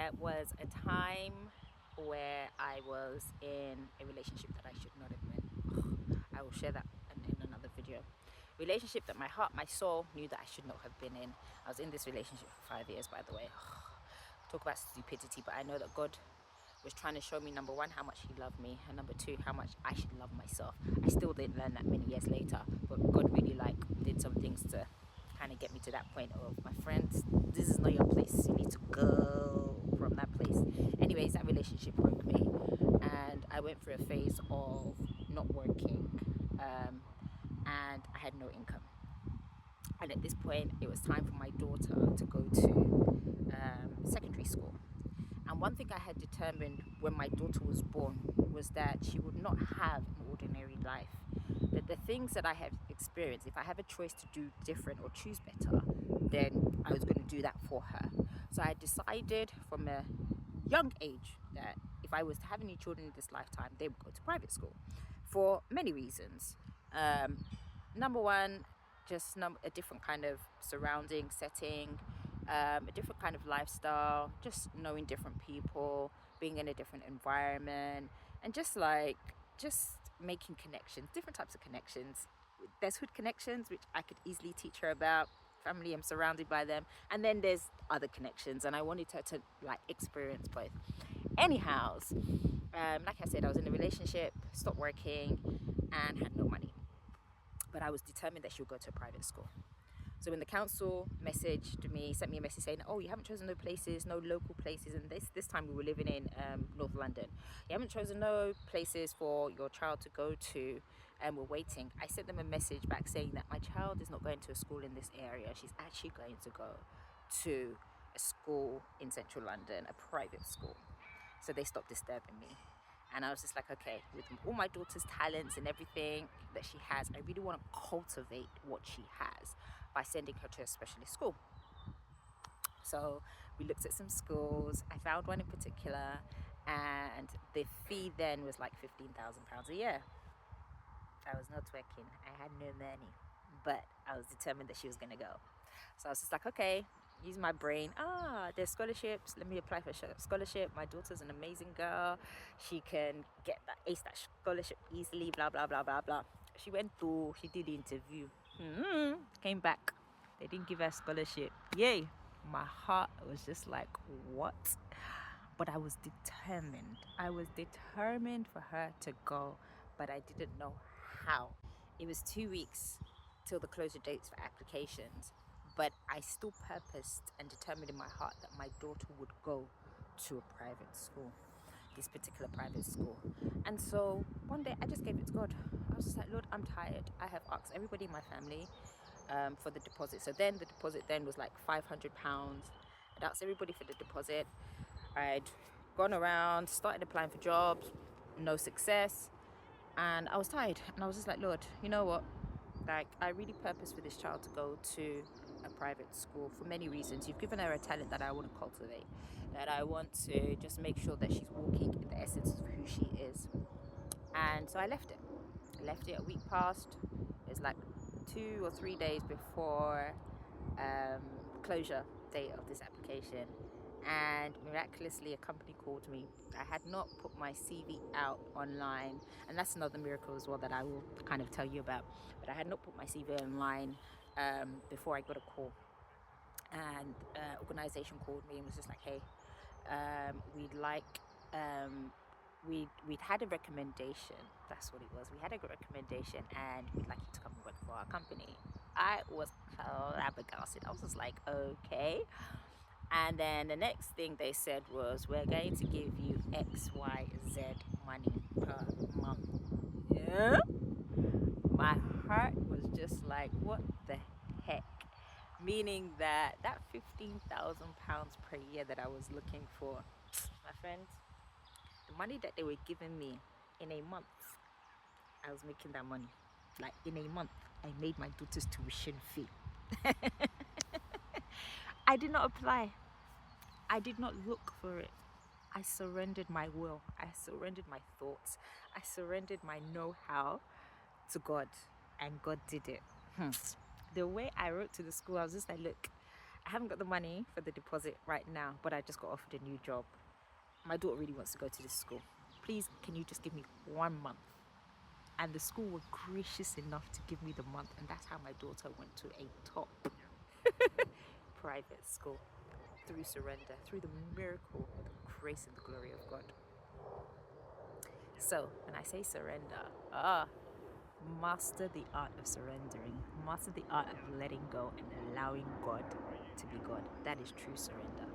There was a time where I was in a relationship that I should not have been. I will share that in another video. Relationship that my heart, my soul knew that I should not have been in. I was in this relationship for 5 years, by the way. Talk about stupidity, but I know that God was trying to show me, number one, how much he loved me, and number two, how much I should love myself. I still didn't learn that many years later, but God really did some things to kind of get me to that point of, my friends, this is not your place. You need to go from that place. Anyways, that relationship broke me, and I went through a phase of not working, and I had no income. And at this point, it was time for my daughter to go to secondary school. And one thing I had determined when my daughter was born was that she would not have an ordinary life. That the things that I have experienced, if I have a choice to do different or choose better, then I was going to do that for her. So I decided from a young age that if I was to have any children in this lifetime, they would go to private school for many reasons. Number one, just a different kind of surrounding setting, a different kind of lifestyle, just knowing different people, being in a different environment, and just making connections, different types of connections. There's hood connections, which I could easily teach her about. Family, I'm surrounded by them. And then there's other connections, and I wanted her to experience both. Anyhow, like I said, I was in a relationship, stopped working, and had no money. But I was determined that she would go to a private school. So when the council sent me a message saying, oh, you haven't chosen no places, no local places, and this time we were living in North London. You haven't chosen no places for your child to go to, and we're waiting. I sent them a message back saying that my child is not going to a school in this area. She's actually going to go to a school in central London, a private school. So they stopped disturbing me. And I was just like, okay, with all my daughter's talents and everything that she has, I really want to cultivate what she has by sending her to a specialist school. So we looked at some schools. I found one in particular, and the fee then was like £15,000 a year. I was not working. I had no money, but I was determined that she was going to go. So I was just like, okay, use my brain. There's scholarships. Let me apply for a scholarship. My daughter's an amazing girl. She can ace that scholarship easily, blah, blah, blah, blah, blah. She went through, she did the interview. Came back. They didn't give her a scholarship. Yay. My heart was just like, what? But I was determined. I was determined for her to go, but I didn't know how. It was 2 weeks till the closure dates for applications, but I still purposed and determined in my heart that my daughter would go to a private school, this particular private school. And so one day I just gave it to God. I was just like, Lord, I'm tired. I have asked everybody in my family for the deposit. So then the deposit then was like £500. I'd asked everybody for the deposit. I'd gone around, started applying for jobs, no success. And I was tired, and I was just like, Lord, you know what? Like, I really purpose for this child to go to a private school for many reasons. You've given her a talent that I want to cultivate, that I want to just make sure that she's walking in the essence of who she is. And so I left it. A week passed. It was like 2 or 3 days before closure date of this application, and miraculously a company called me. I had not put my CV out online, and that's another miracle as well that I will kind of tell you about. But I had not put my CV online before I got a call, and organization called me and was just like, hey, we'd like we'd had a recommendation. That's what it was. We had a recommendation, and we'd like you to come and work for our company. I was flabbergasted. I was just like, okay. And then the next thing they said was, we're going to give you XYZ money per month. Yeah. My heart was just like, what the heck? Meaning that £15,000 per year that I was looking for, my friends, the money that they were giving me in a month, I was making that money. Like, in a month, I made my daughter's tuition fee. I did not apply. I did not look for it. I surrendered my will. I surrendered my thoughts. I surrendered my know-how to God, and God did it. The way I wrote to the school, I was just like, look, I haven't got the money for the deposit right now, but I just got offered a new job. My daughter really wants to go to this school. Please, can you just give me 1 month? And the school were gracious enough to give me the month, and that's how my daughter went to a top private school, through surrender, through the miracle, the grace and the glory of God. So when I say surrender, master the art of surrendering, master the art of letting go and allowing God to be God. That is true surrender.